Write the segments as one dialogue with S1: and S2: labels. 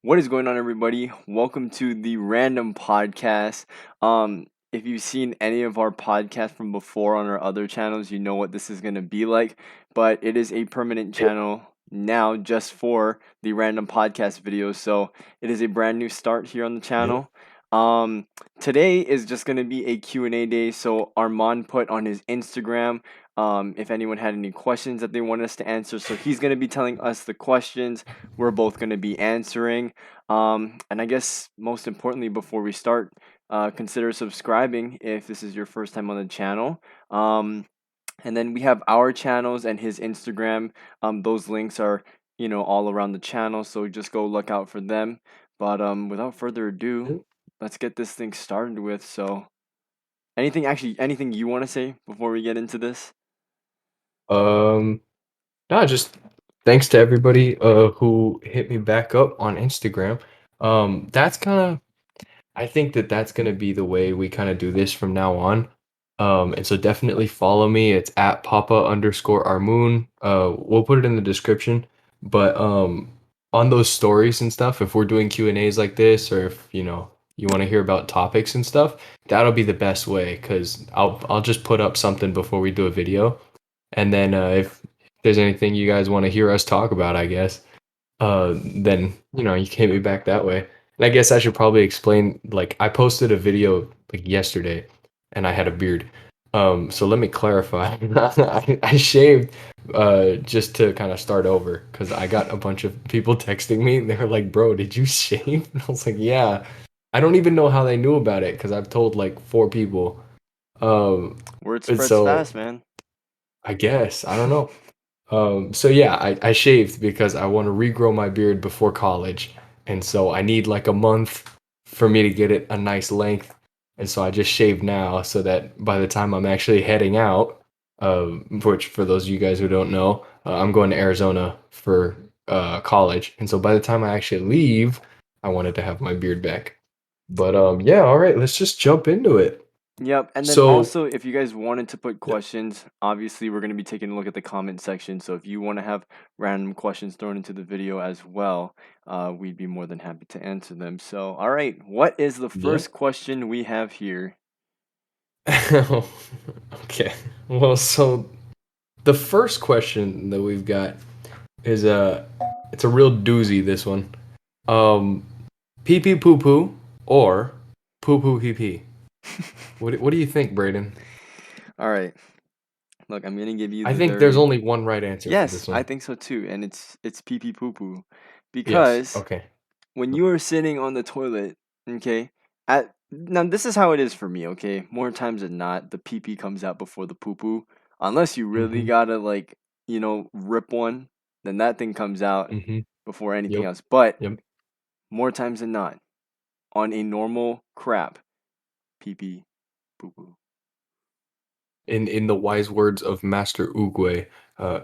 S1: What is going on, everybody? Welcome to the Random Podcast. If you've seen any of our podcasts from before on our other channels, you know what this is going to be like. But it is a permanent
S2: Yep.
S1: channel now just for the Random Podcast videos. So it is a brand new start here on the
S2: Yep.
S1: channel. Um, Today is just going to be a Q&A day. So Armand put on his Instagram if anyone had any questions that they want us to answer. So he's going to be telling us the questions we're both going to be answering. And I guess most importantly, before we start, consider subscribing if this is your first time on the channel. And then we have our channels and his Instagram. Those links are, all around the channel. So just go look out for them. But without further ado,
S2: Yep.
S1: let's get this thing started with. So anything you want to say before we get into this?
S2: Um, no, just thanks to everybody who hit me back up on Instagram. That's kind of I think that that's gonna be the way we kind of do this from now on. And so definitely follow me. It's at Papa_Armoon. We'll put it in the description. But on those stories and stuff, if we're doing Q&As like this, or if you want to hear about topics and stuff, that'll be the best way because I'll just put up something before we do a video. And then if there's anything you guys want to hear us talk about, I guess, then you can hit me back that way. And I guess I should probably explain. Like I posted a video like yesterday, and I had a beard. So let me clarify. I shaved just to kind of start over because I got a bunch of people texting me. They were like, "Bro, did you shave?" And I was like, "Yeah." I don't even know how they knew about it because I've told like four people. Um,
S1: Word
S2: and
S1: spreads
S2: so
S1: fast, man.
S2: I guess I don't know. So yeah, I shaved because I want to regrow my beard before college, and so I need like a month for me to get it a nice length, and so I just shaved now so that by the time I'm actually heading out, which for those of you guys who don't know, I'm going to Arizona for college, and so by the time I actually leave, I wanted to have my beard back. But yeah, all right, let's just jump into it.
S1: Yep, and then
S2: So
S1: also if you guys wanted to put
S2: yeah,
S1: questions, obviously we're going to be taking a look at the comment section. So if you want to have random questions thrown into the video as well, we'd be more than happy to answer them. So, all right, what is the
S2: yeah.
S1: first question we have here?
S2: Okay. Well, so the first question that we've got is it's a real doozy, this one. Um Pee pee poo poo or poo poo pee pee. What do you think, Braden?
S1: All right, look, I'm going to give you
S2: I
S1: the
S2: think there's
S1: very
S2: only one right answer for
S1: yes,
S2: this
S1: I
S2: one.
S1: think so too, and it's pee pee poo poo,
S2: Yes.
S1: because
S2: Okay.
S1: when you are sitting on the toilet, okay, at now this is how it is for me, okay? More times than not, the pee pee comes out before the poo poo. Unless you really
S2: Mm-hmm.
S1: gotta like, rip one, then that thing comes out
S2: Mm-hmm.
S1: before anything
S2: Yep.
S1: else. But
S2: Yep.
S1: more times than not, on a normal crap, pee pee, poo poo.
S2: In the wise words of Master Oogway, uh,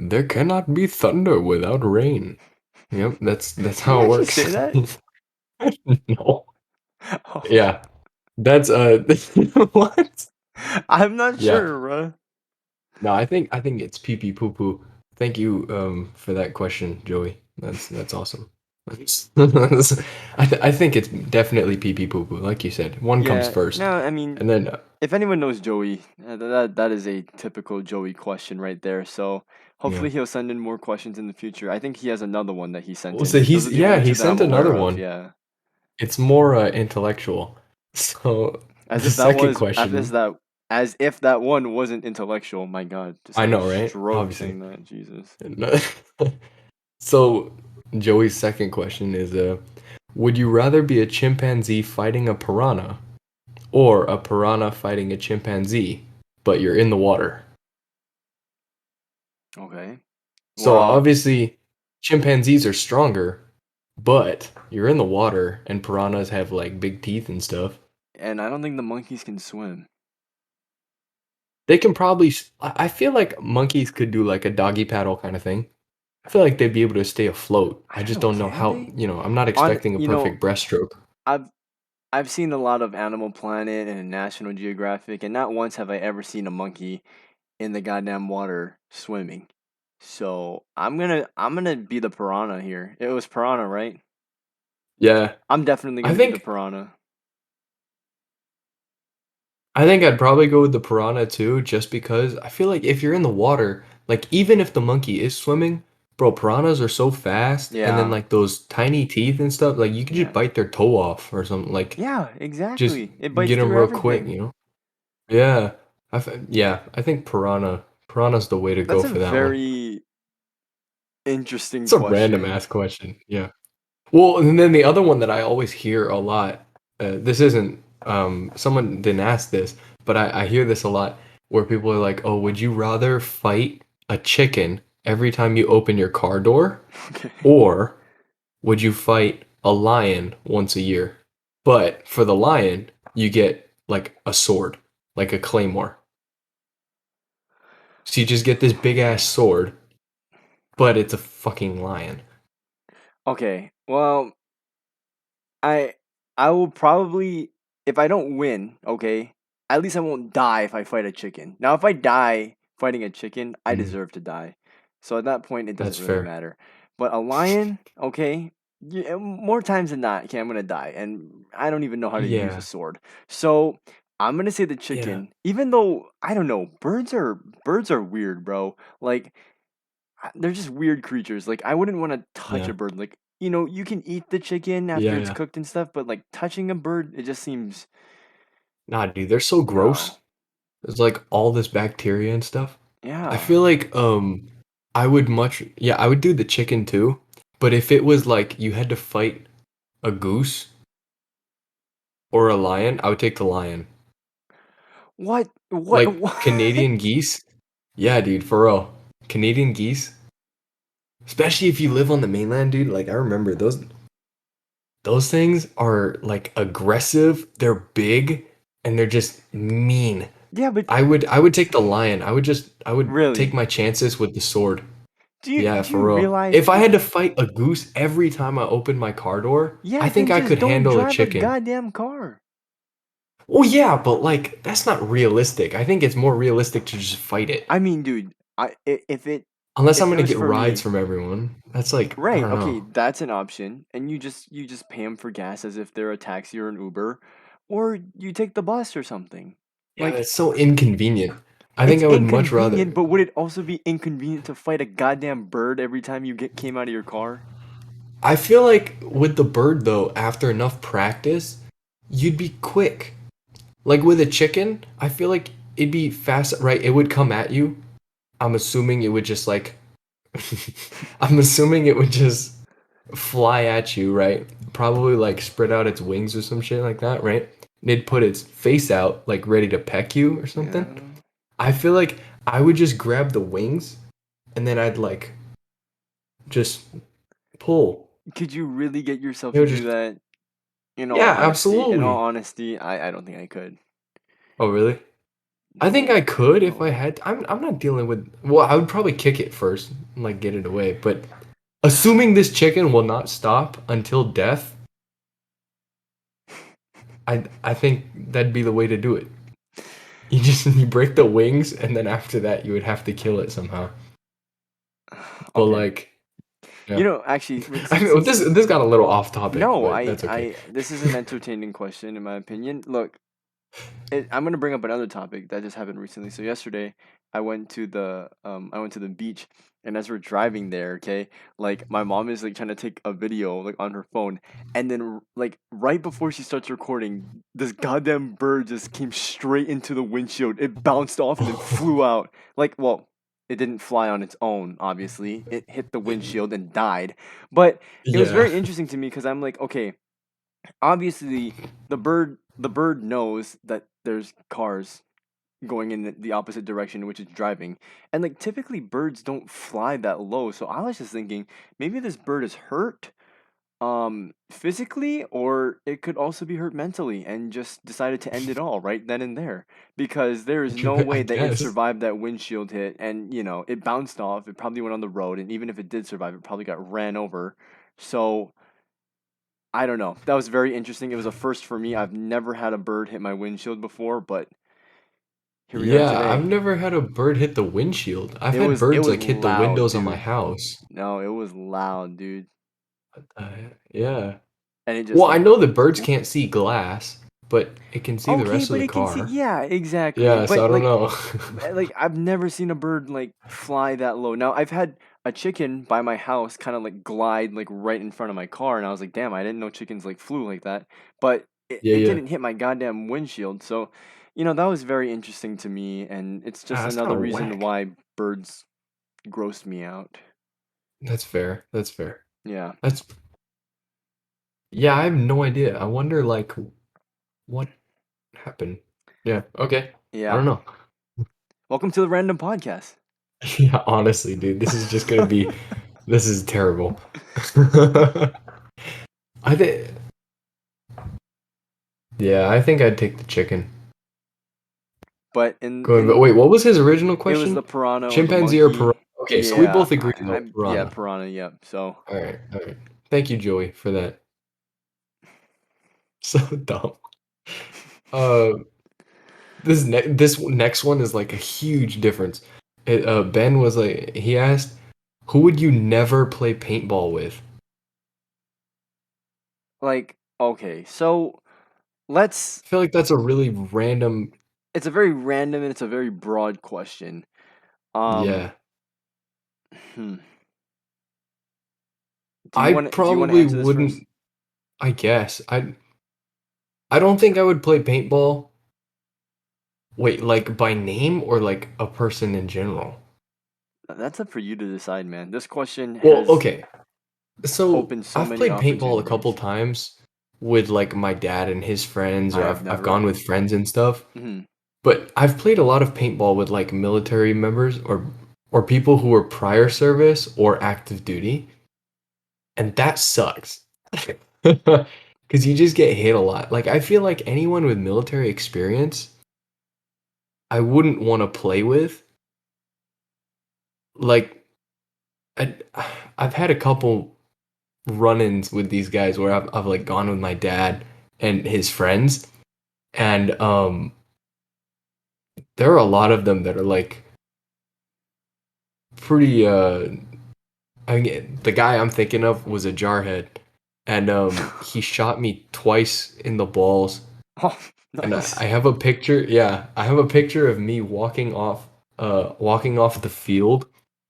S2: there cannot be thunder without rain. Yep, that's
S1: Did he
S2: how it
S1: actually
S2: works.
S1: say that?
S2: No.
S1: Oh,
S2: Yeah. That's what?
S1: I'm not
S2: Yeah.
S1: sure, bro.
S2: No, I think it's pee pee poo poo. Thank you for that question, Joey. That's awesome. I think it's definitely pee pee poo poo. Like you said, one comes
S1: Yeah,
S2: first,
S1: no, I mean,
S2: and then
S1: if anyone knows Joey, that is a typical Joey question right there. So
S2: yeah.
S1: hopefully he'll send in more questions in the future. I think he has another one that he sent
S2: Well, so
S1: in. Those
S2: he's
S1: are the
S2: yeah
S1: only
S2: he
S1: two that I'm
S2: sent another
S1: aware of.
S2: one.
S1: Yeah,
S2: It's more intellectual. So
S1: as
S2: the
S1: if that
S2: second
S1: was
S2: question,
S1: as if that one wasn't intellectual. My God, just
S2: I
S1: had a
S2: know, right?
S1: stroke
S2: Obviously.
S1: saying that. Jesus.
S2: So Joey's second question is would you rather be a chimpanzee fighting a piranha or a piranha fighting a chimpanzee, but you're in the water?
S1: Okay.
S2: So
S1: Well,
S2: obviously chimpanzees are stronger, but you're in the water and piranhas have like big teeth and stuff.
S1: and I don't think the monkeys can swim.
S2: They can probably I feel like monkeys could do like a doggy paddle kind of thing. I feel like they'd be able to stay afloat.
S1: I
S2: I
S1: don't
S2: just
S1: know.
S2: don't know
S1: Can
S2: how,
S1: they?
S2: I'm not
S1: On
S2: expecting a perfect breaststroke.
S1: I've I've seen a lot of Animal Planet and National Geographic, and not once have I ever seen a monkey in the goddamn water swimming. So I'm gonna be the piranha here. It was piranha, right?
S2: Yeah.
S1: I'm definitely
S2: I
S1: gonna be the
S2: think
S1: piranha.
S2: I think I'd probably go with the piranha too, just because I feel like if you're in the water, like even if the monkey is swimming, bro, piranhas are so fast, and then
S1: Yeah,
S2: like those tiny teeth and stuff, like you could just
S1: yeah,
S2: bite their toe off or something, like
S1: yeah.
S2: just
S1: Exactly. It bites
S2: get them
S1: through
S2: real quick,
S1: everything.
S2: you know? Yeah. Yeah, I think piranha's the way to
S1: That's
S2: go
S1: a
S2: for that one.
S1: very interesting
S2: It's a random
S1: question.
S2: ass question. Yeah. Well, and then the other one that I always hear a lot, this isn't, someone didn't ask this, but I hear this a lot where people are like, oh, would you rather fight a chicken every time you open your car door,
S1: Okay.
S2: or would you fight a lion once a year? But for the lion, you get like a sword, like a claymore. So you just get this big ass sword, but it's a fucking lion.
S1: Okay. Well, I I will probably, if I don't win, okay, at least I won't die if I fight a chicken. Now, if I die fighting a chicken, I
S2: Mm,
S1: deserve to die. So at that point, it
S2: that's
S1: doesn't really
S2: fair.
S1: matter. But a lion, okay, yeah, more times than not, okay, I'm gonna die, and I don't even know how to use a
S2: Yeah.
S1: sword. So I'm gonna say the
S2: Yeah.
S1: chicken, even though I don't know, birds are weird, bro. Like they're just weird creatures. Like I wouldn't want to touch
S2: Yeah.
S1: a bird. Like you can eat the chicken after
S2: Yeah.
S1: it's
S2: Yeah.
S1: cooked and stuff, but like touching a bird, it just seems
S2: Nah, dude, they're so
S1: no.
S2: gross. There's like all this bacteria and stuff. I
S1: Yeah.
S2: feel like I would much yeah, I would do the chicken too. But if it was like you had to fight a goose or a lion, I would take the lion.
S1: What? What?
S2: Like
S1: What?
S2: Canadian geese? Yeah, dude, for real. Canadian geese? Especially if you live on the mainland, dude. Like I remember those things are like aggressive, they're big, and they're just mean.
S1: Yeah, but
S2: I would take the lion. I would take
S1: really,
S2: my chances with the sword.
S1: do you
S2: Yeah,
S1: do you
S2: for real.
S1: realize
S2: If I
S1: if
S2: had to fight a goose every time I opened my car door, I
S1: yeah,
S2: think
S1: then
S2: I
S1: just
S2: could
S1: don't
S2: handle a
S1: drive a
S2: chicken.
S1: goddamn car.
S2: Well, yeah, but like that's not realistic. I think it's more realistic to just fight it.
S1: I mean, dude, if it
S2: Unless I'm
S1: if it
S2: gonna
S1: was
S2: get
S1: for
S2: rides
S1: me,
S2: from everyone. That's like, I
S1: right?
S2: don't
S1: Okay,
S2: know.
S1: that's an option, and you just pay them for gas as if they're a taxi or an Uber, or you take the bus or something.
S2: Yeah,
S1: Like
S2: it's so inconvenient. I think
S1: it's
S2: I would much
S1: inconvenient,
S2: rather.
S1: but would it also be inconvenient to fight a goddamn bird every time you get came out of your car?
S2: I feel like with the bird though, after enough practice, you'd be quick. Like with a chicken, I feel like it'd be fast, right? It would come at you. I'm assuming it would just like I'm assuming it would just fly at you, right? Probably like spread out its wings or some shit like that, right? And it'd put its face out, like ready to peck you or something.
S1: Yeah.
S2: I feel like I would just grab the wings and then I'd like just pull.
S1: Could you really get yourself
S2: It
S1: to
S2: would
S1: do
S2: just,
S1: that?
S2: yeah, absolutely.
S1: I don't think I could.
S2: Oh, really? I think I
S1: No,
S2: could if I
S1: no.
S2: had. I'm not dealing with. Well, I would probably kick it first and like get it away. But assuming this chicken will not stop until death, I think that'd be the way to do it. You just you break the wings, and then after that, you would have to kill it somehow. But
S1: Okay.
S2: like, yeah.
S1: Actually,
S2: I
S1: since
S2: mean, well,
S1: since
S2: this got a little off topic,
S1: no,
S2: but that's okay.
S1: this is an entertaining question in my opinion. Look, I'm gonna bring up another topic that just happened recently. So yesterday, I went to the beach, and as we're driving there, okay, like my mom is like trying to take a video like on her phone, and then like right before she starts recording, this goddamn bird just came straight into the windshield. It bounced off and then flew out. Like, well, it didn't fly on its own, obviously. It hit the windshield and died. But it was
S2: Yeah.
S1: very interesting to me because I'm like, okay, obviously the bird knows that there's cars going in the opposite direction which it's driving, and like typically birds don't fly that low, so I was just thinking maybe this bird is hurt physically, or it could also be hurt mentally and just decided to end it all right then and there, because there is no
S2: I
S1: way that it
S2: guess.
S1: survived that windshield hit, and it bounced off, it probably went on the road, and even if it did survive, it probably got ran over. So I don't know. That was very interesting. It was a first for me. I've never had a bird hit my windshield before, but here we are
S2: Yeah, I've
S1: today.
S2: never had a bird hit the windshield. I've
S1: It
S2: had
S1: was it
S2: birds
S1: was
S2: like hit the
S1: loud,
S2: windows on my
S1: dude.
S2: house.
S1: No, it was loud, dude.
S2: Yeah.
S1: and it just
S2: Well, I
S1: like
S2: know that birds can't see glass, but it can see the
S1: okay,
S2: rest of
S1: but
S2: the
S1: it can see.
S2: car.
S1: Yeah, exactly.
S2: Yeah, so
S1: But
S2: I don't know.
S1: like I've never seen a bird like fly that low. Now I've had a chicken by my house kind of like glide like right in front of my car, and I was like, damn, I didn't know chickens like flew like that. But
S2: Yeah,
S1: it
S2: yeah.
S1: didn't hit my goddamn windshield, so that was very interesting to me, and it's
S2: Ah,
S1: just
S2: that's kind
S1: another
S2: of
S1: reason
S2: whack.
S1: why birds grossed me out.
S2: That's fair. That's fair.
S1: Yeah,
S2: That's Yeah, I have no idea. I wonder like what happened. Yeah, okay. I
S1: yeah.
S2: don't know.
S1: Welcome to the random podcast.
S2: Yeah, honestly, dude, this is just gonna be this is terrible. I think Yeah, I think I'd take the chicken.
S1: But
S2: Going, but wait, what was his original
S1: it was
S2: question?
S1: the piranha or the
S2: Chimpanzee or piranha?
S1: monkey.
S2: Okay, so we
S1: Yeah,
S2: both agree though,
S1: yeah,
S2: piranha.
S1: piranha. Yep. So
S2: All right. Thank you, Joey, for that. So dumb. Uh, this next one is like a huge difference. Ben was like, he asked, "Who would you never play paintball with?"
S1: like okay, so let's
S2: I feel like that's a really random.
S1: it's a very random and it's a very broad question. Um,
S2: Yeah,
S1: hmm.
S2: I
S1: Do you want to
S2: probably
S1: answer this first?
S2: wouldn't. I guess I don't think I would play paintball. Wait, like by name or like a person in general?
S1: That's up for you to decide, man. This question
S2: Well,
S1: has
S2: okay. So
S1: opened so
S2: I've
S1: many
S2: played paintball a couple
S1: opportunities.
S2: times with like my dad and his friends,
S1: I
S2: or
S1: have
S2: I've gone
S1: never.
S2: with friends and stuff.
S1: Mhm.
S2: But I've played a lot of paintball with like military members or people who were prior service or active duty, and that sucks. Because you just get hit a lot. Like I feel like anyone with military experience, I wouldn't want to play with. Like I, I've had a couple run-ins with these guys where I've like gone with my dad and his friends, and there are a lot of them that are like pretty I mean, the guy I'm thinking of was a jarhead, and he shot me twice in the balls.
S1: Oh,
S2: And
S1: nice.
S2: I have a picture. Yeah, I have a picture of me walking off the field.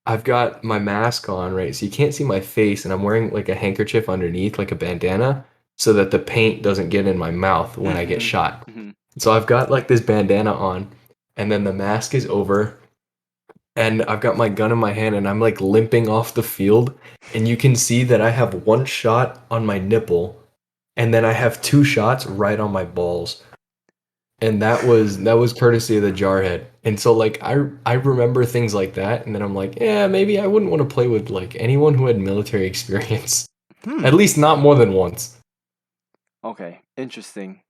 S2: I've got my mask on, right, so you can't see my face, and I'm wearing like a handkerchief underneath, like a bandana, so that the paint doesn't get in my mouth when I get
S1: Mhm.
S2: shot.
S1: Mhm.
S2: So I've got like this bandana on, and then the mask is over, and I've got my gun in my hand and I'm like limping off the field, and you can see that I have one shot on my nipple and then I have two shots right on my balls. And that was courtesy of the jarhead. And so like I remember things like that, and then I'm like, yeah, maybe I wouldn't want to play with like anyone who had military experience. At
S1: Hmm.
S2: least not more than once.
S1: Okay. Interesting.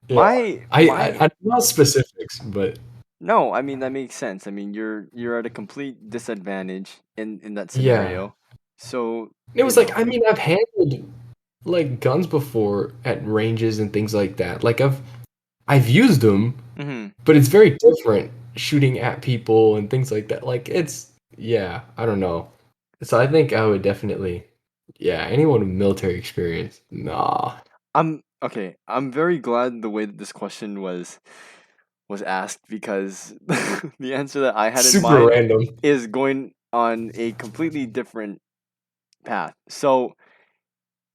S2: Yeah.
S1: My
S2: I not specifics, but
S1: No, I mean that makes sense. I mean you're at a complete disadvantage in that
S2: yeah.
S1: scenario. So,
S2: It
S1: you
S2: was like,
S1: know.
S2: I mean, I've handled like guns before at ranges and things like that. Like I've used them,
S1: Mhm.
S2: but it's very different shooting at people and things like that. Like it's yeah, I don't know. So I think I would definitely yeah, anyone with military experience. Nah.
S1: I'm okay. I'm very glad the way that this question was asked because the answer that I had in
S2: Super
S1: mind
S2: random.
S1: is going on a completely different path. So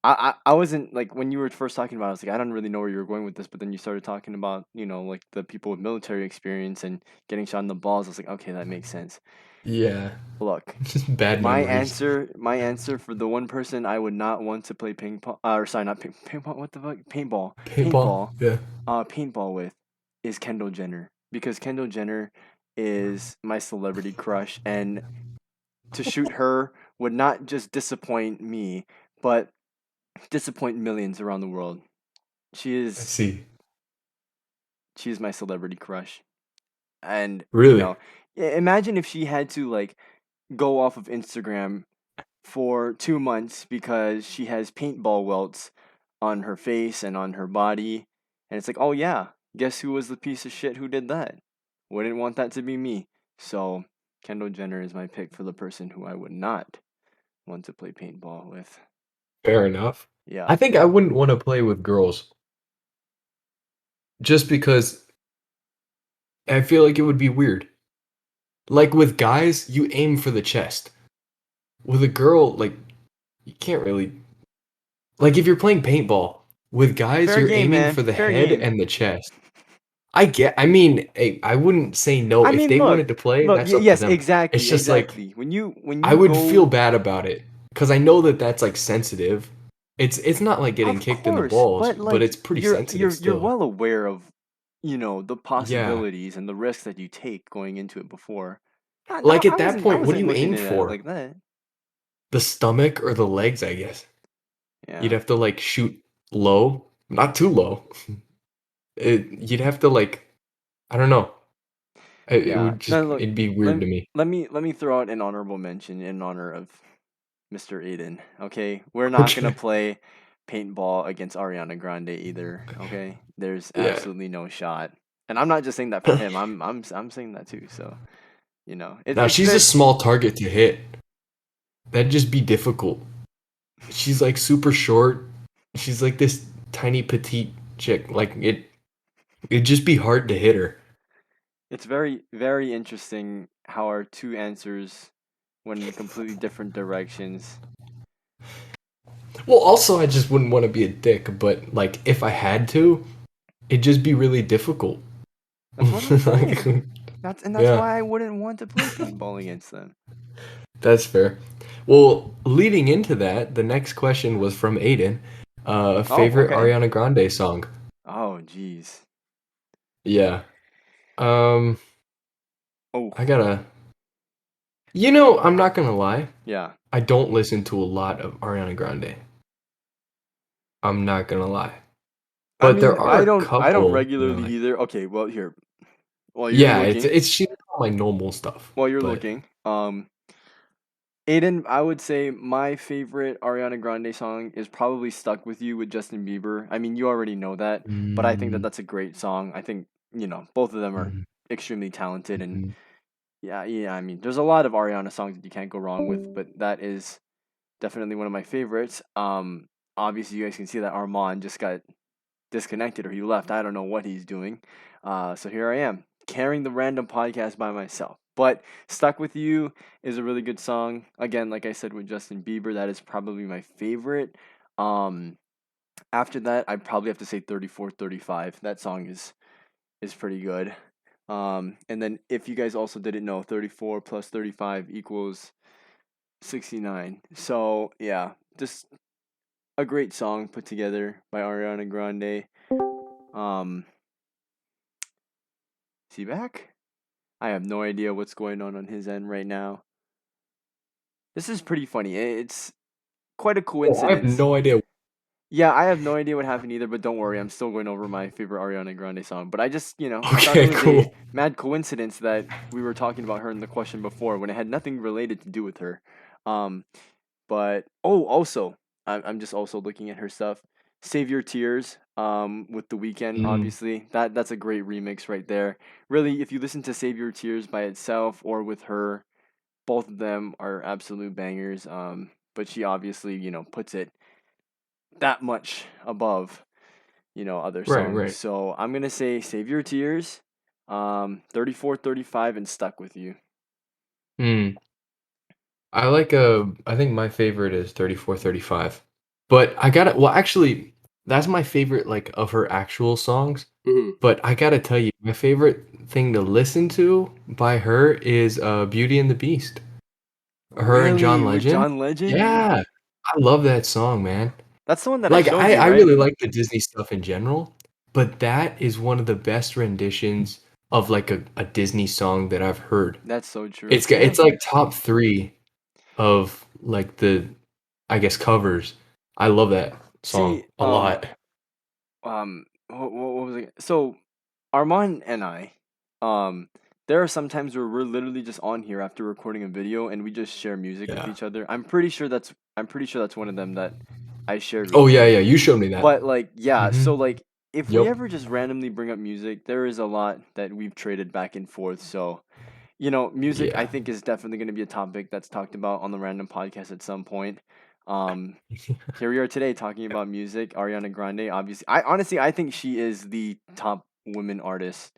S1: I wasn't like when you were first talking about it, I was like, I don't really know where you were going with this, but then you started talking about, like the people with military experience and getting shot in the balls. I was like, okay, that makes sense.
S2: Yeah.
S1: Look,
S2: Just bad
S1: my
S2: memories.
S1: answer, my answer for the one person I would not want to play ping pong, or sorry, not ping pong. What the fuck?
S2: Paintball. Yeah.
S1: Paintball with is Kendall Jenner because Kendall Jenner is my celebrity crush, and to shoot her would not just disappoint me, but disappoint millions around the world. She
S2: I
S1: is
S2: see.
S1: she is my celebrity crush, and
S2: Really?
S1: imagine if she had to like go off of Instagram for 2 months because she has paintball welts on her face and on her body. And it's like, oh yeah, guess who was the piece of shit who did that? Wouldn't want that to be me. So Kendall Jenner is my pick for the person who I would not want to play paintball with.
S2: Fair enough.
S1: Yeah.
S2: I think I wouldn't want to play with girls just because I feel like it would be weird. Like with guys, you aim for the chest. With a girl, like you can't really like if you're playing paintball with guys,
S1: Fair
S2: you're
S1: game,
S2: aiming
S1: man.
S2: for the
S1: Fair
S2: head
S1: game.
S2: and the chest. I mean, I wouldn't say no
S1: I
S2: if
S1: mean,
S2: they
S1: look,
S2: wanted to play,
S1: look.
S2: that's up to
S1: Yes,
S2: them. It's
S1: exactly,
S2: just like
S1: exactly. When
S2: I
S1: you
S2: would feel
S1: go,
S2: bad about it because I know that that's like sensitive. It's not like getting
S1: of
S2: kicked in the
S1: course,
S2: balls,
S1: but
S2: but
S1: like
S2: it's pretty sensitive
S1: you're
S2: still.
S1: well aware of, the
S2: Yeah.
S1: possibilities and the risks that you take going into it before.
S2: Like
S1: I
S2: at that
S1: wasn't I
S2: point, what do
S1: wasn't
S2: you
S1: looking
S2: aim
S1: at it
S2: for?
S1: like that.
S2: The stomach or the legs, I guess. You'd
S1: Yeah,
S2: have to like shoot low, not too low. You'd have to like I don't know. It
S1: yeah.
S2: would just
S1: No, look,
S2: it'd be weird
S1: let
S2: to me.
S1: let me throw out an honorable mention in honor of Mr. Aiden. Okay, we're not gonna
S2: Okay.
S1: play paintball against Ariana Grande either. Okay, there's
S2: Yeah.
S1: absolutely no shot. And I'm not just saying that for him. I'm saying that too. So
S2: Now
S1: it's
S2: she's a
S1: very
S2: small target to hit. That'd just be difficult. She's like super short. She's like this tiny petite chick. Like it'd just be hard to hit her.
S1: it's very very interesting how our two answers went in completely different directions.
S2: Well, also I just wouldn't want to be a dick, but like if I had to, it'd just be really difficult.
S1: That's what I'm
S2: Like,
S1: saying. That's
S2: yeah,
S1: why I wouldn't want to play paintball against them.
S2: that's fair. Well, leading into that, the next question was from Aiden.
S1: Oh,
S2: Favorite
S1: okay.
S2: Ariana Grande song?
S1: Oh, jeez.
S2: Yeah. Um,
S1: Oh,
S2: I gotta. I'm not gonna lie.
S1: yeah.
S2: I don't listen to a lot of Ariana Grande. I'm not gonna lie.
S1: I
S2: But
S1: mean,
S2: there are a
S1: I don't
S2: couple that I
S1: regularly
S2: like.
S1: either. Okay, well here, while you're
S2: Yeah,
S1: looking,
S2: it's she's not my normal stuff,
S1: while you're
S2: but
S1: looking, Aiden, I would say my favorite Ariana Grande song is probably "Stuck with You" with Justin Bieber. I mean, you already know that, but I think that
S2: mm,
S1: that's a great song. I think, both of them are
S2: mhm,
S1: extremely talented, and
S2: mhm.
S1: yeah. I mean, there's a lot of Ariana songs that you can't go wrong with, but that is definitely one of my favorites. Obviously, you guys can see that Armand just got disconnected or he left. I don't know what he's doing. So here I am carrying the random podcast by myself. But Stuck With You is a really good song. Again, like I said with Justin Bieber, that is probably my favorite. Um, After that, I probably have to say 3435. That song is pretty good. And then if you guys also didn't know, 34 plus 35 equals 69. So yeah, just a great song put together by Ariana Grande. Um, is he back? I have no idea what's going on his end right now. This is pretty funny. It's quite a
S2: Oh, I have
S1: coincidence.
S2: no idea.
S1: Yeah, I have no idea what happened either, but don't worry, I'm still going over my favorite Ariana Grande song. But I thought it
S2: Okay,
S1: was a
S2: cool.
S1: mad coincidence that we were talking about her in the question before when it had nothing related to do with her. Um, but also, I'm just also looking at her stuff. Save Your Tears, with The Weeknd,
S2: Mm,
S1: obviously. That's a great remix right there. Really, if you listen to Save Your Tears by itself or with her, both of them are absolute bangers. But she obviously, puts it that much above, other
S2: right,
S1: songs.
S2: right.
S1: So I'm gonna say Save Your Tears, 34, 35, and Stuck With You.
S2: Mm. I think my favorite is 3435. But I gotta well actually that's my favorite like of her actual songs.
S1: Mhm.
S2: But I gotta tell you, my favorite thing to listen to by her is Beauty and the Beast. Her and John
S1: Really? With
S2: Legend.
S1: John Legend?
S2: Yeah. I love that song, man.
S1: That's the one that I
S2: Like
S1: showed
S2: I
S1: you,
S2: I
S1: right?
S2: really like the Disney stuff in general, but that is one of the best renditions of like a Disney song that I've heard.
S1: That's so true.
S2: It's like top 3 of like the I guess covers. I love that song
S1: See,
S2: a lot.
S1: what was it? So, Armand and I, um, there are some times where we're literally just on here after recording a video and we just share music with
S2: Yeah.
S1: each other. I'm pretty sure that's one of them that I shared
S2: Oh
S1: with
S2: yeah,
S1: you.
S2: yeah, you showed me that.
S1: But like, yeah, so
S2: Mhm.
S1: like if we
S2: Yep.
S1: ever just randomly bring up music, there is a lot that we've traded back and forth. So, music I
S2: Yeah.
S1: think is definitely going to be a topic that's talked about on the random podcast at some point. Um, Here we are today talking about music. Ariana Grande, obviously, I think she is the top women artist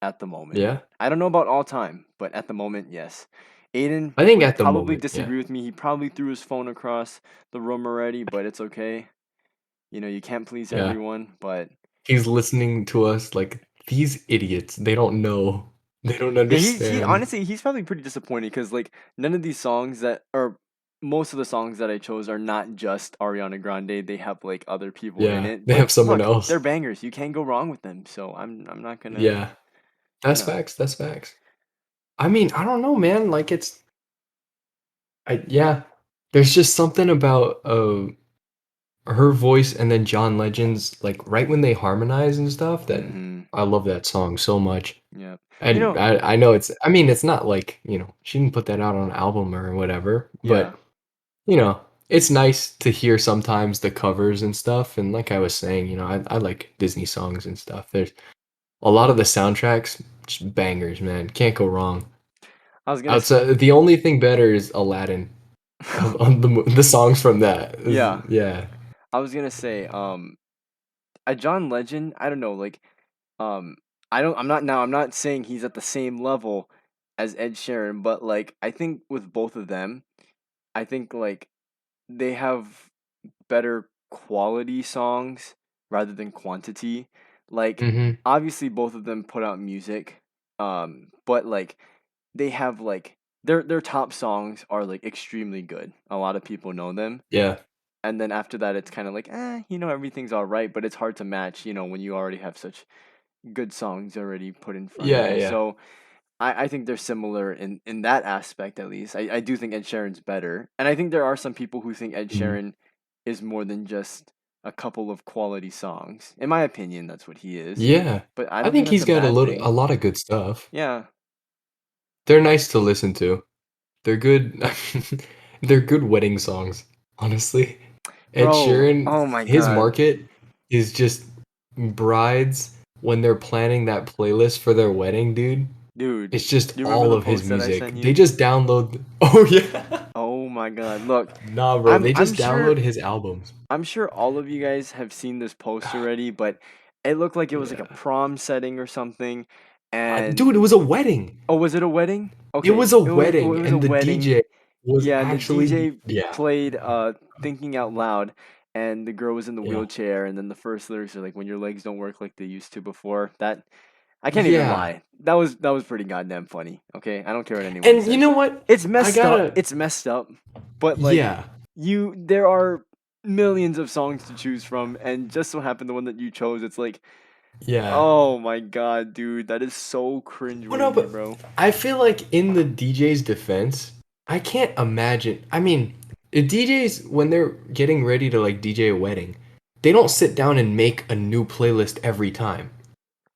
S1: at the moment.
S2: Yeah,
S1: I don't know about all time, but at the moment, yes. Aiden
S2: I think
S1: would
S2: at the
S1: probably
S2: moment, yeah,
S1: disagree with me. He probably threw his phone across the room already, but it's okay. You know, you can't please
S2: yeah.
S1: everyone, but
S2: He's listening to us like these idiots. They don't know. They don't
S1: yeah, he
S2: understand.
S1: honestly he's probably pretty disappointed because like none of these songs that or most of the songs that I chose are not just Ariana Grande. They have like other people in
S2: Yeah,
S1: it,
S2: they
S1: but
S2: have someone
S1: look, they're
S2: else.
S1: bangers. You can't go wrong with them. So I'm not gonna,
S2: Yeah,
S1: you
S2: that's
S1: know.
S2: facts. That's facts. I mean, I don't know, man. Like yeah. There's just something about her voice and then John Legend's like right when they harmonize and stuff that
S1: Mm-hmm.
S2: I love that song so much.
S1: Yeah. You
S2: And
S1: know.
S2: I know I mean, it's not like, she didn't put that out on an album or whatever,
S1: Yeah.
S2: but you know, it's nice to hear sometimes the covers and stuff. And like I was saying, I like Disney songs and stuff. There's a lot of the soundtracks, just bangers, man. Can't go wrong.
S1: I was gonna say.
S2: Outside, the only thing better is Aladdin. On the songs from that
S1: Yeah.
S2: yeah.
S1: I was gonna say. A John Legend. I don't know. Like. Um. I'm not saying he's at the same level as Ed Sheeran, but like I think with both of them, I think like they have better quality songs rather than quantity. Like
S2: Hmm.
S1: obviously both of them put out music, but like they have like their top songs are like extremely good. A lot of people know them.
S2: Yeah.
S1: And then after that it's kind of like, everything's all right, but it's hard to match, when you already have such good songs already put in front of
S2: Yeah,
S1: you.
S2: yeah.
S1: So I think they're similar in that aspect at least. I do think Ed Sheeran's better. And I think there are some people who think Ed
S2: Mhm.
S1: Sheeran is more than just a couple of quality songs. In my opinion, that's what he is.
S2: Yeah.
S1: But I
S2: I
S1: don't think
S2: think
S1: that's
S2: he's
S1: a
S2: got
S1: bad
S2: a
S1: thing.
S2: lot of good stuff.
S1: Yeah.
S2: They're nice to listen to. They're good they're good wedding songs, honestly. Ed
S1: Bro,
S2: Sheeran,
S1: oh my
S2: his
S1: god.
S2: market is just brides when they're planning that playlist for their wedding, dude.
S1: Dude,
S2: It's just
S1: do you remember
S2: all
S1: the
S2: of his
S1: post that I
S2: music.
S1: sent
S2: They
S1: you?
S2: just download Oh, yeah.
S1: Oh my god. Look,
S2: Nah, bro,
S1: I'm
S2: they
S1: I'm
S2: just
S1: sure
S2: download his albums.
S1: I'm sure all of you guys have seen this post already, but it looked like it was like a
S2: Yeah.
S1: prom setting or something. And
S2: Dude, it was a wedding.
S1: oh, was it a wedding?
S2: It
S1: Okay,
S2: was a
S1: it
S2: wedding,
S1: was a
S2: and the
S1: wedding.
S2: DJ was
S1: Yeah, and the
S2: actually
S1: DJ
S2: yeah.
S1: played Thinking Out Loud, and the girl was in the
S2: Yeah.
S1: wheelchair, and then the first lyrics are like when your legs don't work like they used to before. That I can't even
S2: Yeah.
S1: lie. That was pretty goddamn funny. Okay? I don't care what anyone
S2: And you
S1: says.
S2: know what?
S1: It's
S2: I
S1: messed up.
S2: gotta
S1: It's messed up. But like
S2: yeah.
S1: there are millions of songs to choose from, and just so happened the one that you chose, it's like,
S2: Yeah.
S1: oh my god, dude, that is so
S2: Well, no,
S1: cringeworthy,
S2: but
S1: bro.
S2: I feel like in the DJ's defense, I can't imagine. I mean, the DJs when they're getting ready to like DJ a wedding, they don't sit down and make a new playlist every time.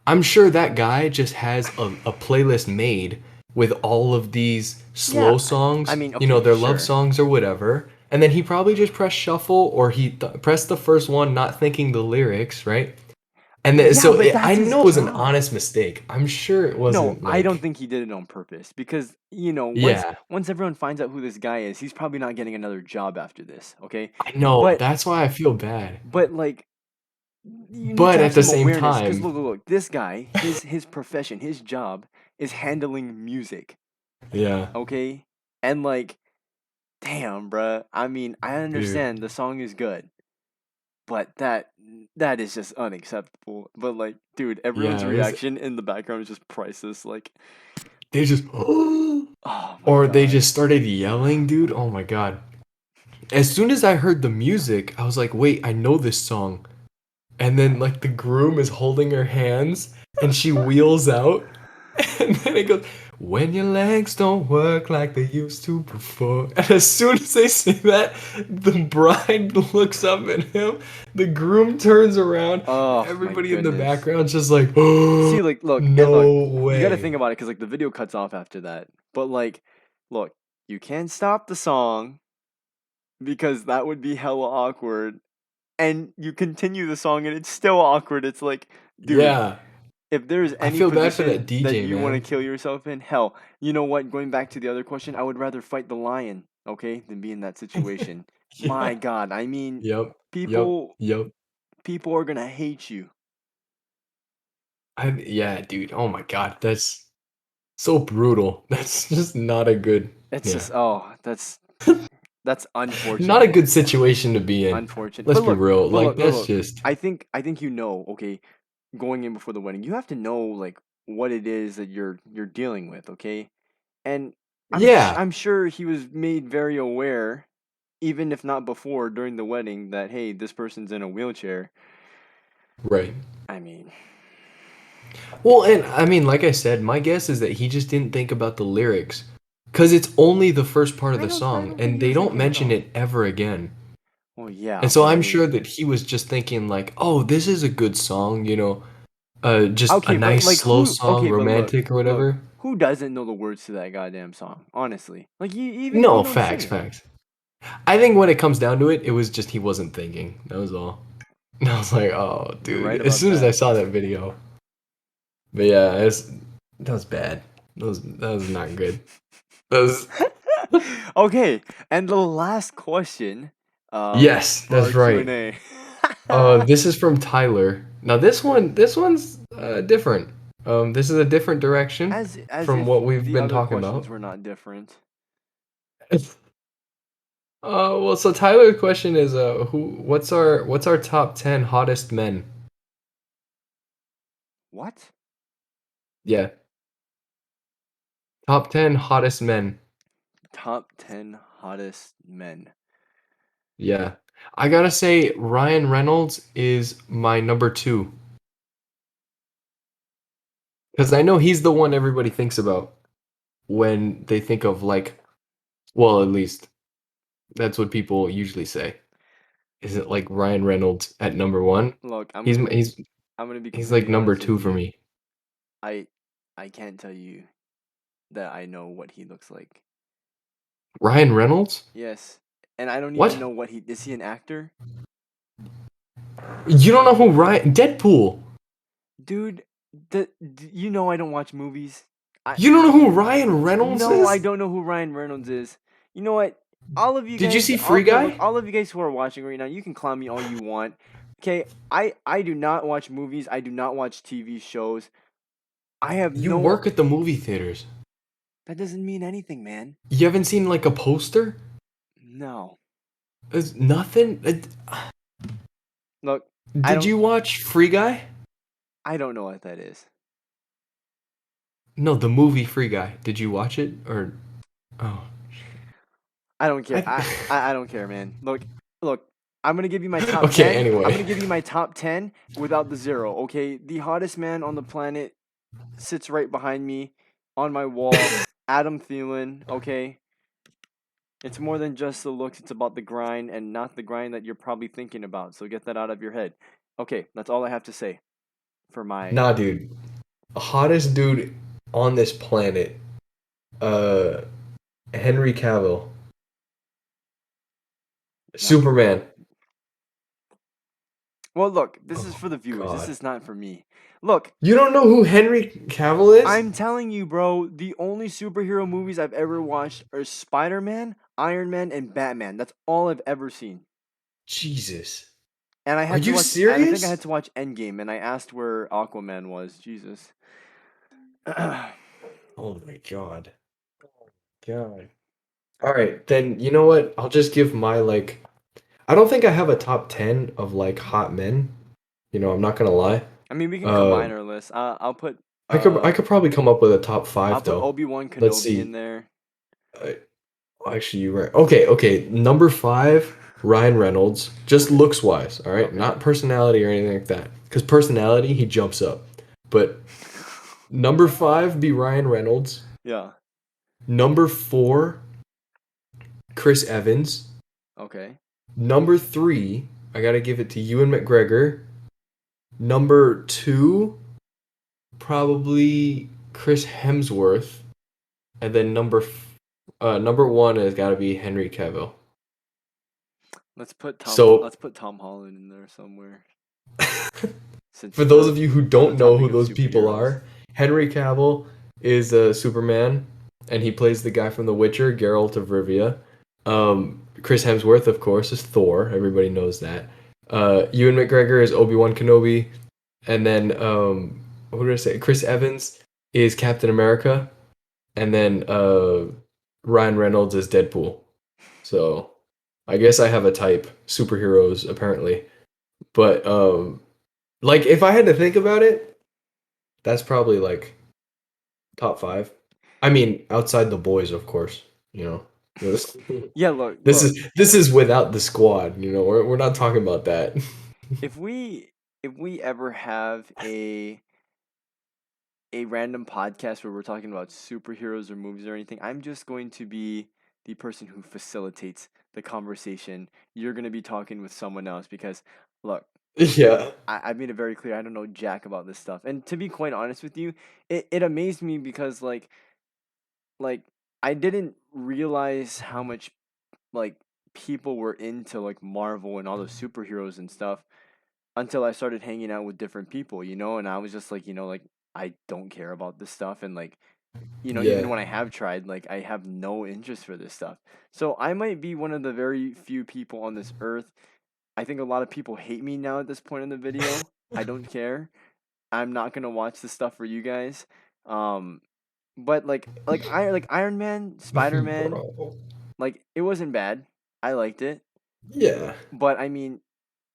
S2: I'm sure that guy just has a playlist made with all of these
S1: Yeah,
S2: slow
S1: I
S2: songs,
S1: mean, okay,
S2: their love
S1: sure.
S2: songs or whatever. And then he probably just pressed shuffle or he pressed the first one, not thinking the lyrics, right? And then,
S1: Yeah,
S2: so
S1: but
S2: I
S1: that's his
S2: know it was an
S1: job.
S2: honest mistake. I'm sure it
S1: No,
S2: wasn't
S1: I don't
S2: like,
S1: think he did it on purpose because,
S2: yeah,
S1: once everyone finds out who this guy is, he's probably not getting another job after this, okay?
S2: I know.
S1: But
S2: That's why I feel bad.
S1: like you need to
S2: But
S1: have
S2: at the
S1: some
S2: same
S1: awareness because
S2: time,
S1: look, this guy, his profession, his job is handling music,
S2: yeah,
S1: okay? And like, damn, bruh. I mean, I
S2: dude,
S1: understand the song is good, but that is just unacceptable. But like, dude, everyone's
S2: yeah, it was.
S1: reaction in the background is just priceless. Like,
S2: They just,
S1: oh my
S2: or they
S1: god.
S2: just started yelling, dude. Oh my god. As soon as I heard the music, I was like, wait, I know this song. And then like the groom is holding her hands and she wheels out. And then it goes, when your legs don't work like they used to before. And as soon as they say that, the bride looks up at him, the groom turns around,
S1: Oh my
S2: everybody in the
S1: goodness.
S2: background's just like,
S1: See,
S2: oh,
S1: like, look, and look,
S2: no
S1: you got to think
S2: way.
S1: about it because like the video cuts off after that. But like, look, you can't stop the song because that would be hella awkward. And you continue the song and it's still awkward. It's like, dude,
S2: Yeah.
S1: if there's
S2: I
S1: any
S2: feel bad for
S1: position
S2: that
S1: that
S2: DJ,
S1: you want to
S2: man.
S1: kill yourself in, hell, you know what? Going back to the other question, I would rather fight the lion, okay, than be in that situation. My
S2: Yeah.
S1: God, I mean,
S2: Yep. Yep.
S1: people
S2: Yep.
S1: people are gonna hate you.
S2: Yeah, dude. Oh my God, that's so brutal. That's just not a good.
S1: It's
S2: Yeah.
S1: just that's
S2: Not a
S1: unfortunate.
S2: good situation to be in.
S1: Unfortunate.
S2: Let's be real.
S1: But
S2: Like
S1: look, look,
S2: that's
S1: look.
S2: just
S1: I think you know, okay, going in before the wedding, you have to know like what it is that you're dealing with, okay? And
S2: yeah,
S1: I'm sure he was made very aware, even if not before, during the wedding, that hey, this person's in a wheelchair.
S2: right.
S1: I mean,
S2: Well, and I mean, like I said, my guess is that he just didn't think about the lyrics because it's only the first part of the
S1: I
S2: song,
S1: don't think
S2: and
S1: he
S2: they
S1: was
S2: don't
S1: thinking at
S2: mention
S1: all.
S2: it ever again.
S1: Well, yeah,
S2: And so
S1: but I
S2: I'm
S1: mean,
S2: sure that he was just thinking like, "Oh, this is a good song, just a
S1: okay, but
S2: nice
S1: like
S2: slow
S1: who?
S2: song,
S1: Okay, but
S2: romantic or
S1: look,
S2: whatever."
S1: who doesn't know the words to that goddamn song? Honestly, like you even if you
S2: No,
S1: don't sing
S2: facts,
S1: it.
S2: facts. I think when it comes down to it, it was just he wasn't thinking. That was all. And I was like, "Oh,
S1: You're right
S2: dude!" As
S1: about
S2: soon as I
S1: that.
S2: saw that video, but yeah, that was bad. That was not good. That was
S1: Okay, and the last question,
S2: yes,
S1: for our
S2: that's
S1: Q and
S2: right.
S1: A.
S2: This is from Tyler. Now this one's different. This is a different direction
S1: As
S2: from
S1: if
S2: what we've
S1: the
S2: been
S1: other
S2: talking
S1: questions
S2: about.
S1: were not different.
S2: Well, so Tyler's question is, what's our top 10 hottest men?
S1: What?
S2: Yeah, top 10 hottest men.
S1: Top 10 hottest men.
S2: Yeah, I gotta say Ryan Reynolds is my number two because I know he's the one everybody thinks about when they think of like, well, at least that's what people usually say. Is it like Ryan Reynolds at number one?
S1: Look,
S2: He's he's
S1: I'm gonna be
S2: he's like
S1: completely
S2: number
S1: honest with
S2: two for
S1: you.
S2: me.
S1: I I can't tell you that I know what he looks like.
S2: Ryan Reynolds?
S1: Yes. And I don't even
S2: What?
S1: know what he is he an actor?
S2: You don't know who Ryan Deadpool?
S1: Dude, you know I don't watch movies. I
S2: You don't know who Ryan Reynolds
S1: No, I
S2: is?
S1: don't know who Ryan Reynolds is. You know what? All of you
S2: Did you
S1: guys,
S2: see Free
S1: look,
S2: Guy?
S1: all of you guys who are watching right now, you can clown me all you want. Okay, I do not watch movies. I do not watch TV shows. I have
S2: You
S1: no.
S2: work at the movie theaters.
S1: That doesn't mean anything, man.
S2: You haven't seen like a poster?
S1: No.
S2: It's nothing.
S1: Look, I
S2: Did
S1: don't.
S2: you watch Free Guy?
S1: I don't know what that is.
S2: No, the movie Free Guy. Did you watch it or? Oh,
S1: I don't care.
S2: I.
S1: I don't care, man. Look. I'm gonna give you my top
S2: Okay.
S1: 10. I'm
S2: Anyway.
S1: gonna give you my top 10 without the zero. Okay, the hottest man on the planet sits right behind me on my wall. Adam Thielen. Okay, it's more than just the looks. It's about the grind, and not the grind that you're probably thinking about. So get that out of your head. Okay, that's all I have to say for my.
S2: Nah, dude. Hottest dude on this planet. Uh, Henry Cavill.
S1: Not,
S2: Superman.
S1: well, look, this is
S2: Oh
S1: for the viewers. This
S2: God.
S1: is not for me. Look,
S2: You don't know who Henry Cavill is?
S1: I'm telling you, bro, the only superhero movies I've ever watched are Spider Man, Iron Man, and Batman. That's all I've ever seen.
S2: Jesus.
S1: And I
S2: Are
S1: had to
S2: you
S1: watch, and I think I
S2: serious?
S1: had to watch Endgame, and I asked where Aquaman was. Jesus.
S2: Oh my God. God. All right, then you know what? I'll just give my like I don't think I have a top 10 of like hot men. I'm not gonna lie.
S1: I mean, we can
S2: Uh
S1: combine our list.
S2: I could probably come up with a top
S1: I'll
S2: 5
S1: put
S2: though.
S1: Obi-Wan
S2: Let's
S1: Kenobi in
S2: see.
S1: there.
S2: Uh, Actually, you're right. Okay, okay. Number 5, Ryan Reynolds. Just looks wise, all right?
S1: Okay.
S2: Not personality or anything like that. Because personality, he jumps up. But number 5 be Ryan Reynolds.
S1: Yeah.
S2: Number 4, Chris Evans.
S1: Okay.
S2: Number 3, I gotta give it to Ewan McGregor. Number 2, probably Chris Hemsworth. And then number 1 has got to be Henry Cavill. So
S1: Let's put Tom Holland in there somewhere.
S2: for
S1: Since
S2: those of you who
S1: we're on the
S2: don't know who
S1: topic of
S2: those people
S1: superheroes.
S2: are, Henry Cavill is Superman, and he plays the guy from The Witcher, Geralt of Rivia. Chris Hemsworth, of course, is Thor. Everybody knows that. Ewan McGregor is Obi-Wan Kenobi, and then who did I say? Chris Evans is Captain America, and then Ryan Reynolds is Deadpool. So I guess I have a type, superheroes apparently. But like if I had to think about it, that's probably like top five. I mean, outside the boys, of course. You know, this
S1: Yeah, look,
S2: this
S1: look.
S2: is without the squad. You know, we're not talking about that.
S1: If we ever have a random podcast where we're talking about superheroes or movies or anything, I'm just going to be the person who facilitates the conversation. You're going to be talking with someone else because, look,
S2: Yeah.
S1: I've made it very clear I don't know jack about this stuff. And to be quite honest with you, it amazed me because, like I didn't realize how much, like, people were into, like, Marvel and all the superheroes and stuff until I started hanging out with different people, and I was just like, like, I don't care about this stuff, and, like, even
S2: Yeah.
S1: when I have tried, like, I have no interest for this stuff. So I might be one of the very few people on this earth. I think a lot of people hate me now at this point in the video. I don't care. I'm not gonna watch this stuff for you guys. Um, but like Iron Man, Spider Man,
S2: Bro.
S1: like, it wasn't bad. I liked it,
S2: Yeah.
S1: but I mean,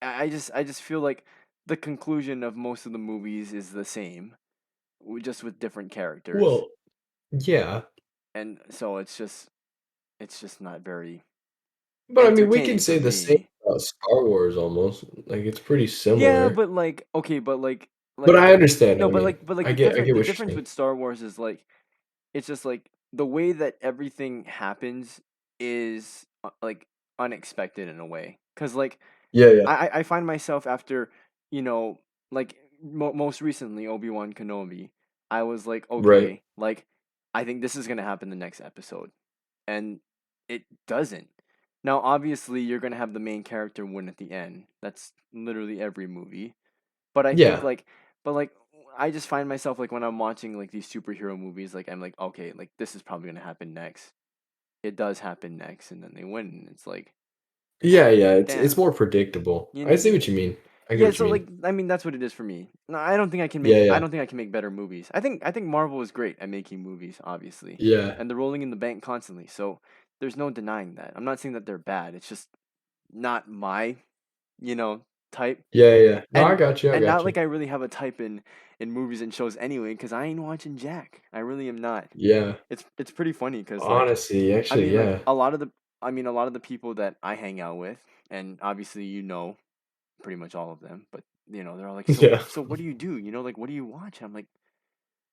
S1: I just feel like the conclusion of most of the movies is the same, just with different characters,
S2: Well, yeah.
S1: and so it's just not very
S2: But I mean, we can
S1: entertaining for
S2: say the same
S1: me.
S2: about Star Wars almost. Like it's pretty
S1: Yeah,
S2: similar.
S1: but like, okay, but
S2: But
S1: like
S2: I understand.
S1: no,
S2: I
S1: but
S2: mean,
S1: like
S2: I get
S1: the
S2: what you're
S1: difference
S2: saying.
S1: with Star Wars is, like, it's just like the way that everything happens is, like, unexpected in a way. Cause, like,
S2: Yeah, yeah.
S1: I find myself after, you know, like, most recently Obi-Wan Kenobi, I was like,
S2: Right.
S1: okay, like, I think this is gonna happen the next episode, and it doesn't. Now, obviously, you're gonna have the main character win at the end. That's literally every movie. But I think,
S2: Yeah.
S1: like, but like, I just find myself, like, when I'm watching, like, these superhero movies, like, I'm like, okay, like, this is probably gonna happen next. It does happen next, and then they win. And it's like,
S2: Yeah, yeah. It's
S1: damn.
S2: more predictable.
S1: You
S2: I
S1: know,
S2: see what you mean. I get
S1: yeah,
S2: what you
S1: so,
S2: mean.
S1: like, I mean, that's what it is for me. No, I don't think I can
S2: Yeah,
S1: make. I
S2: yeah.
S1: don't think I can make better movies. I think Marvel is great at making movies, obviously,
S2: Yeah.
S1: and they're rolling in the bank constantly. So there's no denying that. I'm not saying that they're bad. It's just not my, you know, type.
S2: Yeah, yeah. No, I
S1: And
S2: got you. I
S1: and
S2: got
S1: not
S2: you.
S1: like I really have a type in movies and shows anyway, because I ain't watching Jack. I really am not.
S2: Yeah.
S1: It's pretty funny because, like,
S2: Honestly,
S1: I
S2: actually,
S1: mean, like,
S2: yeah.
S1: a lot of the people that I hang out with, and obviously, pretty much all of them, but, they're all like, so
S2: Yeah.
S1: so what do you do? Like, what do you watch? I'm like,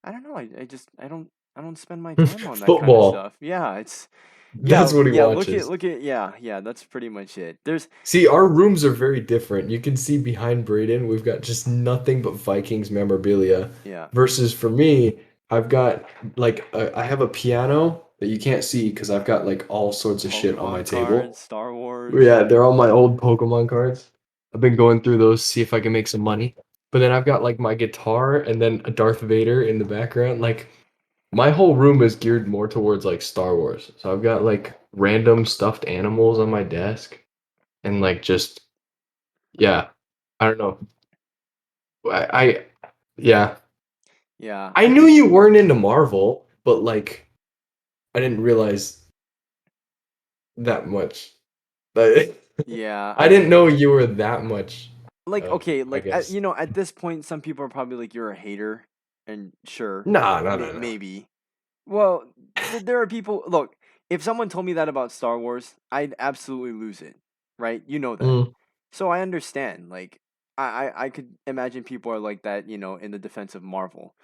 S1: I don't know. I don't spend my time on that kind of
S2: Football.
S1: stuff. Yeah, it's
S2: That's what he
S1: yeah. Look at
S2: watches.
S1: look at yeah yeah. That's pretty much it. There's
S2: See, our rooms are very different. You can see behind Braden, we've got just nothing but Vikings memorabilia.
S1: yeah.
S2: Versus for me, I've got I have a piano that you can't see because I've got like all sorts of shit on my
S1: Pokemon cards,
S2: table.
S1: Star Wars.
S2: Yeah, they're all my old Pokemon cards. I've been going through those, see if I can make some money. But then I've got like my guitar and then a Darth Vader in the background. Like my whole room is geared more towards like Star Wars. So I've got like random stuffed animals on my desk and like just yeah, I don't know. I yeah.
S1: Yeah,
S2: I
S1: I
S2: knew
S1: think.
S2: you weren't into Marvel, but like I didn't realize that much. Like,
S1: Yeah,
S2: I didn't know you were that much
S1: like, okay,
S2: I
S1: like,
S2: guess.
S1: at this point, some people are probably like, you're a hater, and sure,
S2: Nah, no, no, no.
S1: maybe. Well, there are people. Look, if someone told me that about Star Wars, I'd absolutely lose it. Right? You know that.
S2: Mm,
S1: So I understand. Like, I could imagine people are like that. In the defense of Marvel.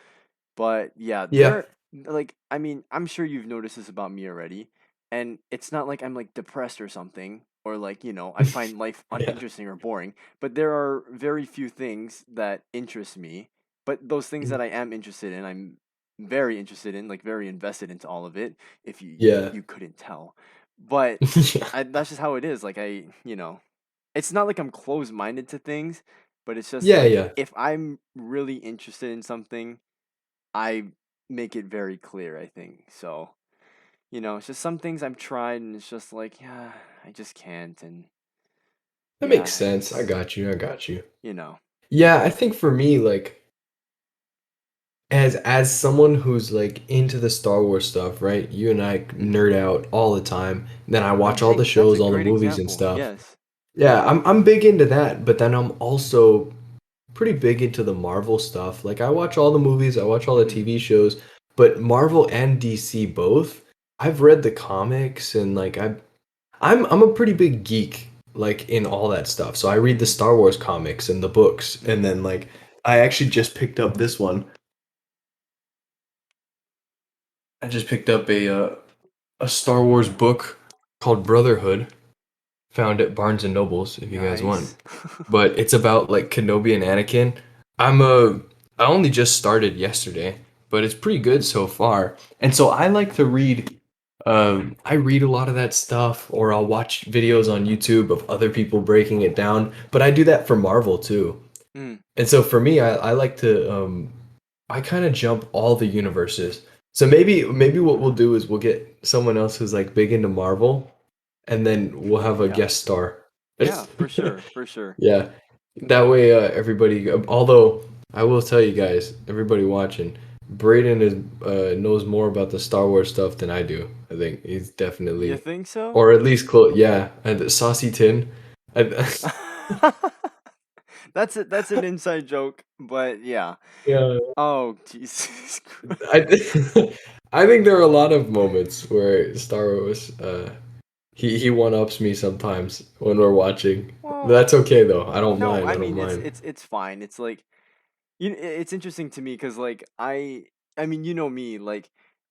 S1: But yeah,
S2: yeah.
S1: like, I mean, I'm sure you've noticed this about me already, and it's not like I'm, like, depressed or something, or, like, I find life
S2: Yeah.
S1: uninteresting or boring. But there are very few things that interest me. But those things that I am interested in, I'm very interested in, like, very invested into all of it. If
S2: Yeah.
S1: you couldn't tell, but
S2: Yeah.
S1: that's just how it is. Like, it's not like I'm closed minded to things, but it's just
S2: Yeah,
S1: like,
S2: yeah.
S1: if I'm really interested in something, I make it very clear, I think. So, It's just some things I've tried, and it's just like, yeah, I just can't. And
S2: That makes
S1: yeah,
S2: sense. I
S1: it's
S2: got you. I got you.
S1: you know,
S2: Yeah, I think for me, like as someone who's like into the Star Wars stuff, right? You and I nerd out all the time. Then I
S1: no,
S2: watch all the
S1: hey, that's a
S2: shows, all the
S1: great
S2: movies and
S1: example.
S2: stuff.
S1: Yes.
S2: Yeah, I'm big into that, but then I'm also pretty big into the Marvel stuff. Like I watch all the movies, I watch all the
S1: Mm,
S2: TV shows, but Marvel and DC both. I've read the comics and like I'm a pretty big geek like in all that stuff. So I read the
S1: mm,
S2: Star Wars comics and the books and
S1: mm.
S2: then like I actually just picked up this one. I just picked up a Star Wars book called Brotherhood, found at Barnes and Nobles if you guys want.
S1: Nice.
S2: But it's about like Kenobi and Anakin. I only just started yesterday, but it's pretty good so far. And so I like to read I read a lot of that stuff or I'll watch videos on YouTube of other people breaking it down, but I do that for Marvel too.
S1: Mm,
S2: And so for me I like to I kind of jump all the universes. So maybe what we'll do is we'll get someone else who's like big into Marvel and then we'll have a
S1: yeah.
S2: guest star.
S1: Yeah, for sure, for sure.
S2: Yeah. That way, everybody. Although I will tell you guys, everybody watching, Braden is knows more about the Star Wars stuff than I do. I think he's
S1: You
S2: definitely,
S1: think so?
S2: or at least close. Yeah, and the Saucy Tin. I,
S1: That's an inside joke, but yeah.
S2: yeah,
S1: Oh, Jesus Christ.
S2: I I think there are a lot of moments where Star Wars he one ups me sometimes when we're watching.
S1: Well,
S2: That's okay though. I don't
S1: no,
S2: mind.
S1: I
S2: I don't
S1: mean it's
S2: mind.
S1: it's it's fine. It's like it's interesting to me because like I mean me like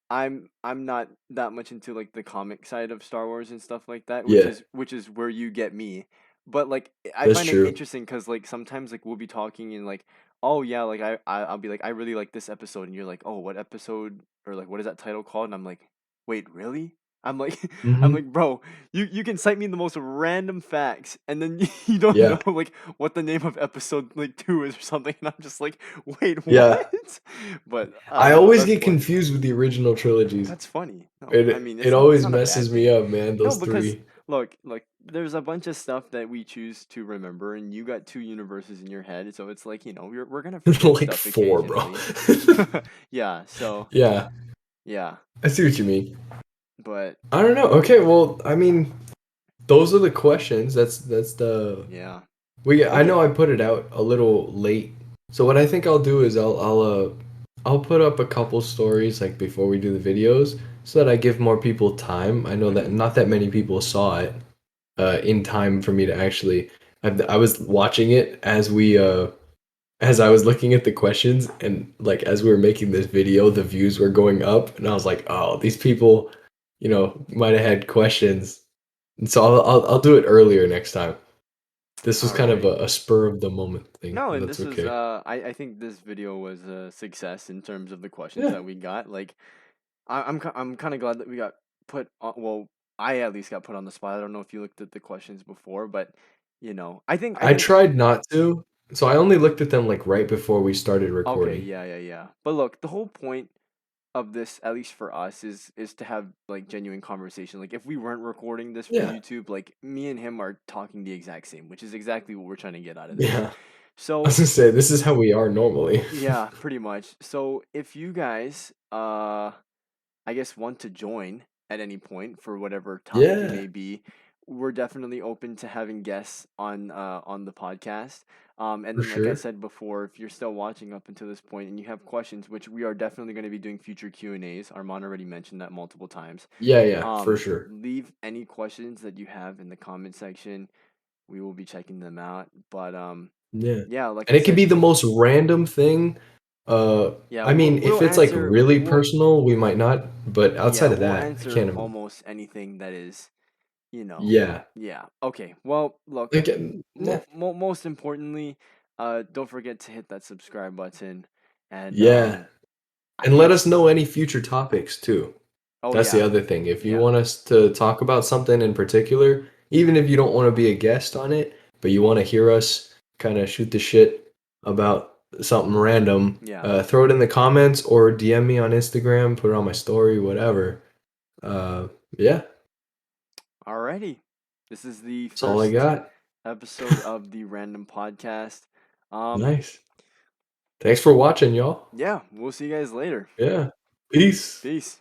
S1: I'm not that much into like the comic side of Star Wars and stuff like that, which
S2: Yeah,
S1: is where you get me. But like I
S2: that's
S1: find it
S2: true.
S1: interesting because like sometimes like we'll be talking and like, oh yeah, like I'll be like, I really like this episode, and you're like, oh, what episode, or like what is that title called? And I'm like, wait, really? I'm like I'm
S2: Hmm.
S1: like, bro, you can cite me the most random facts, and then you don't
S2: Yeah,
S1: know like what the name of episode like 2 is or something, and I'm just like, wait,
S2: yeah.
S1: what? But I
S2: I
S1: don't know.
S2: always
S1: That's
S2: get
S1: funny.
S2: confused with the original trilogies.
S1: That's funny. No, I
S2: It
S1: mean
S2: it
S1: it's
S2: always
S1: not a bad
S2: messes me
S1: thing.
S2: up, man.
S1: No,
S2: Those
S1: because
S2: three.
S1: look, there's a bunch of stuff that we choose to remember, and you got two universes in your head, so it's like we're gonna forget
S2: Like
S1: stuff
S2: four, bro.
S1: occasionally. Yeah. So
S2: Yeah,
S1: yeah,
S2: I see what you mean.
S1: but
S2: I don't know. Okay, well, I mean, those are the questions. That's the
S1: yeah.
S2: we. I
S1: Okay.
S2: know I put it out a little late, so what I think I'll do is I'll put up a couple stories like before we do the videos, so that I give more people time. I know that
S1: Mm-hmm.
S2: not that many people saw it in time for me to actually. I was watching it as I was looking at the questions and like as we were making this video, the views were going up, and I was like, "Oh, these people, might have had questions." And so I'll do it earlier next time. This was
S1: All
S2: kind of
S1: right.
S2: a spur of the moment thing,
S1: No,
S2: but
S1: and
S2: that's
S1: this was
S2: okay.
S1: I think this video was a success in terms of the questions
S2: Yeah,
S1: that we got. Like I'm kind of glad that we got put on, well, I at least got put on the spot. I don't know if you looked at the questions before, but I
S2: I
S1: think
S2: tried not to, so I only looked at them like right before we started
S1: okay,
S2: recording.
S1: yeah, yeah, yeah. But look, the whole point of this, at least for us, is to have like genuine conversation. Like if we weren't recording this for
S2: Yeah,
S1: YouTube, like me and him are talking the exact same, which is exactly what we're trying to get out of this.
S2: yeah. I was
S1: So
S2: gonna say this is how we are normally.
S1: yeah, pretty much. So if you guys I guess want to join at any point for whatever topic it
S2: Yeah,
S1: may be, we're definitely open to having guests on the podcast. And
S2: for
S1: then like I
S2: sure.
S1: said before, if you're still watching up until this point and you have questions, which we are definitely going to be doing future Q&As. Armand already mentioned that multiple times.
S2: Yeah, yeah, for sure.
S1: Leave any questions that you have in the comment section. We will be checking them out. But
S2: Yeah.
S1: yeah, like
S2: And
S1: I
S2: it could be
S1: said,
S2: the most random thing.
S1: yeah,
S2: I mean, if
S1: we'll
S2: it's like
S1: answer
S2: really personal, we might not, but
S1: yeah,
S2: outside of
S1: we'll
S2: that, I
S1: answer
S2: can't
S1: almost anything that is,
S2: yeah.
S1: yeah. Okay. Well, look,
S2: Like, yeah.
S1: most importantly, don't forget to hit that subscribe button, and
S2: Yeah.
S1: I
S2: And let us
S1: guess,
S2: know any future topics too.
S1: oh
S2: That's the
S1: yeah,
S2: other thing. If you
S1: yeah,
S2: want us to talk about something in particular, even if you don't want to be a guest on it, but you want to hear us kind of shoot the shit about something random,
S1: yeah.
S2: throw it in the comments or DM me on Instagram, put it on my story, whatever. Yeah,
S1: Alrighty. This is the
S2: that's all I
S1: first
S2: got.
S1: episode of the Random Podcast.
S2: Nice. Thanks for watching, y'all.
S1: Yeah, we'll see you guys later.
S2: Yeah. Peace.
S1: Peace.